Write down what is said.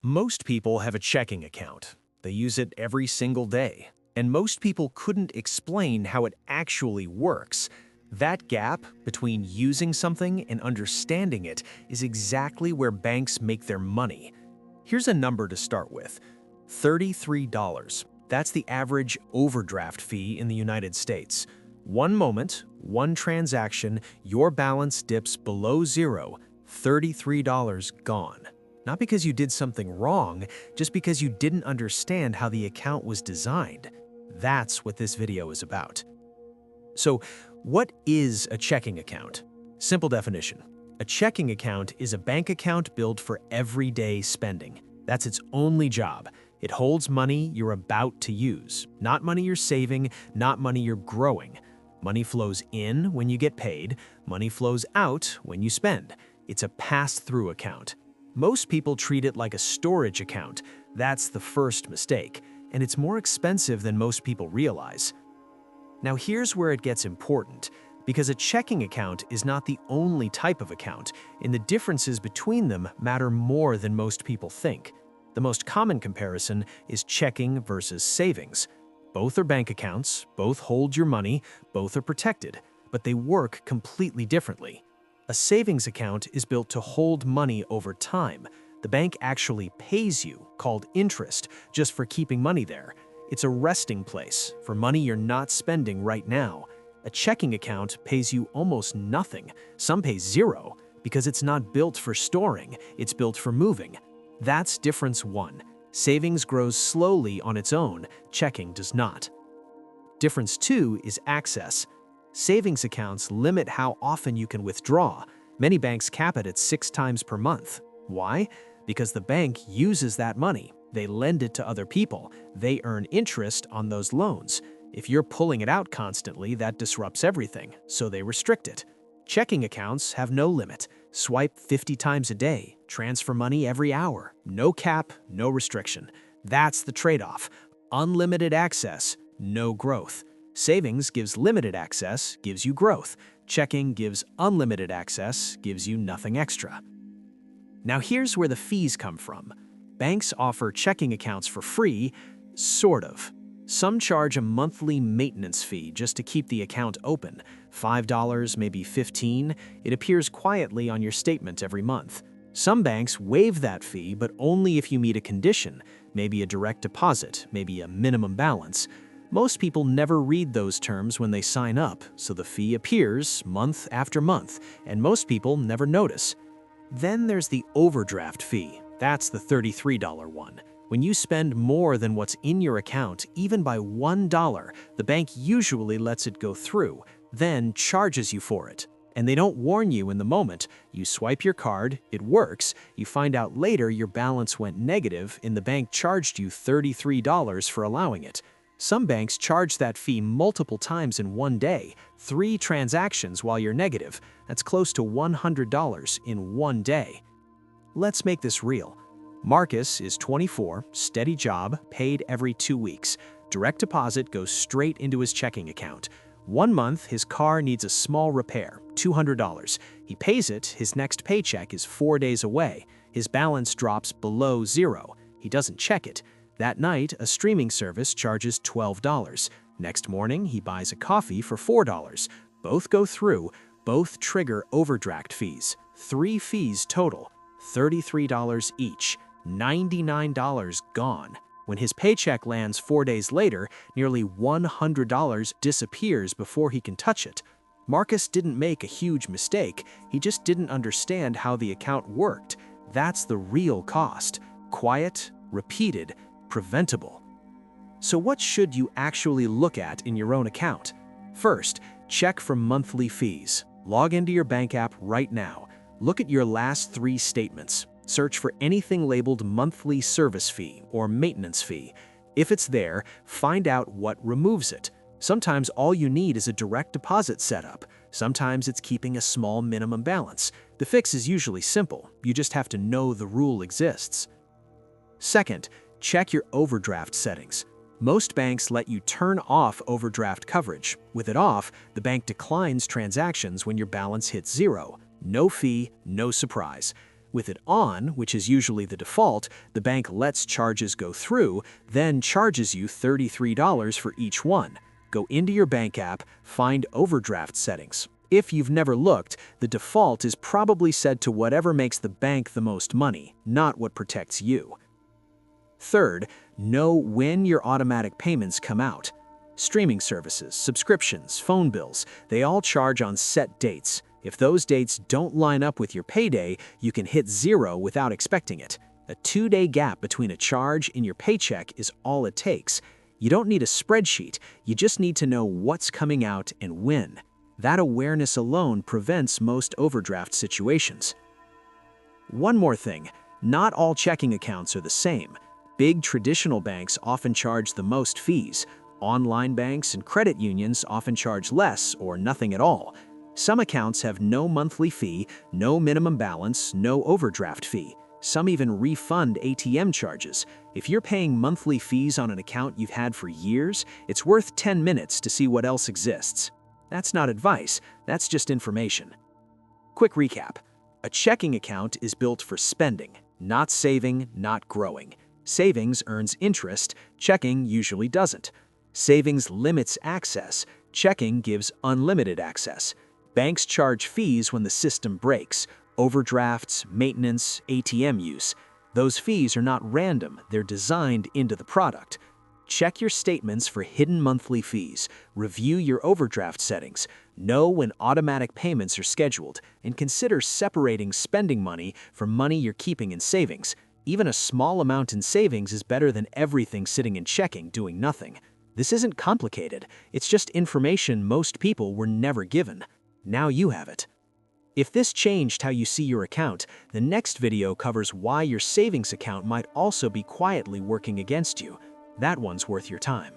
Most people have a checking account. They use it every single day. And most people couldn't explain how it actually works. That gap between using something and understanding it is exactly where banks make their money. Here's a number to start with: $33. That's the average overdraft fee in the United States. One moment, one transaction, your balance dips below zero, $33 gone. Not because you did something wrong, just because you didn't understand how the account was designed. That's what this video is about. So, what is a checking account? Simple definition. A checking account is a bank account built for everyday spending. That's its only job. It holds money you're about to use, not money you're saving, not money you're growing. Money flows in when you get paid, money flows out when you spend. It's a pass-through account. Most people treat it like a storage account. That's the first mistake, and it's more expensive than most people realize. Now here's where it gets important, because a checking account is not the only type of account, and the differences between them matter more than most people think. The most common comparison is checking versus savings. Both are bank accounts, both hold your money, both are protected, but they work completely differently. A savings account is built to hold money over time. The bank actually pays you, called interest, just for keeping money there. It's a resting place for money you're not spending right now. A checking account pays you almost nothing. Some pay zero, because it's not built for storing, it's built for moving. That's difference one. Savings grows slowly on its own, checking does not. Difference two is access. Savings accounts limit how often you can withdraw. Many banks cap it at 6 times per month. Why? Because the bank uses that money. They lend it to other people. They earn interest on those loans. If you're pulling it out constantly, that disrupts everything, so they restrict it. Checking accounts have no limit. Swipe 50 times a day. Transfer money every hour. No cap, no restriction. That's the trade-off. Unlimited access, no growth. Savings gives limited access, gives you growth. Checking gives unlimited access, gives you nothing extra. Now here's where the fees come from. Banks offer checking accounts for free, sort of. Some charge a monthly maintenance fee just to keep the account open. $5, maybe $15. It appears quietly on your statement every month. Some banks waive that fee, but only if you meet a condition, maybe a direct deposit, maybe a minimum balance. Most people never read those terms when they sign up, so the fee appears month after month, and most people never notice. Then there's the overdraft fee. That's the $33 one. When you spend more than what's in your account, even by $1, the bank usually lets it go through, then charges you for it. And they don't warn you in the moment. You swipe your card, it works, you find out later your balance went negative and the bank charged you $33 for allowing it. Some banks charge that fee multiple times in one day, 3 transactions while you're negative. That's close to $100 in one day. Let's make this real. Marcus is 24, steady job, paid every 2 weeks. Direct deposit goes straight into his checking account. 1 month, his car needs a small repair, $200. He pays it, his next paycheck is 4 days away. His balance drops below zero. He doesn't check it. That night, a streaming service charges $12. Next morning, he buys a coffee for $4. Both go through, both trigger overdraft fees. 3 fees total, $33 each, $99 gone. When his paycheck lands 4 days later, nearly $100 disappears before he can touch it. Marcus didn't make a huge mistake, he just didn't understand how the account worked. That's the real cost. Quiet, repeated, preventable. So what should you actually look at in your own account? First, check for monthly fees. Log into your bank app right now. Look at your last 3 statements. Search for anything labeled monthly service fee or maintenance fee. If it's there, find out what removes it. Sometimes all you need is a direct deposit setup. Sometimes it's keeping a small minimum balance. The fix is usually simple. You just have to know the rule exists. Second, check your overdraft settings. Most banks let you turn off overdraft coverage. With it off, the bank declines transactions when your balance hits zero. No fee, no surprise. With it on, which is usually the default, the bank lets charges go through, then charges you $33 for each one. Go into your bank app, find overdraft settings. If you've never looked, the default is probably set to whatever makes the bank the most money, not what protects you. Third, know when your automatic payments come out. Streaming services, subscriptions, phone bills, they all charge on set dates. If those dates don't line up with your payday, you can hit zero without expecting it. A 2-day gap between a charge and your paycheck is all it takes. You don't need a spreadsheet, you just need to know what's coming out and when. That awareness alone prevents most overdraft situations. One more thing, not all checking accounts are the same. Big traditional banks often charge the most fees. Online banks and credit unions often charge less or nothing at all. Some accounts have no monthly fee, no minimum balance, no overdraft fee. Some even refund ATM charges. If you're paying monthly fees on an account you've had for years, it's worth 10 minutes to see what else exists. That's not advice, that's just information. Quick recap. A checking account is built for spending, not saving, not growing. Savings earns interest, checking usually doesn't. Savings limits access, checking gives unlimited access. Banks charge fees when the system breaks, overdrafts, maintenance, ATM use. Those fees are not random, they're designed into the product. Check your statements for hidden monthly fees, review your overdraft settings, know when automatic payments are scheduled, and consider separating spending money from money you're keeping in savings. Even a small amount in savings is better than everything sitting in checking doing nothing. This isn't complicated, it's just information most people were never given. Now you have it. If this changed how you see your account, the next video covers why your savings account might also be quietly working against you. That one's worth your time.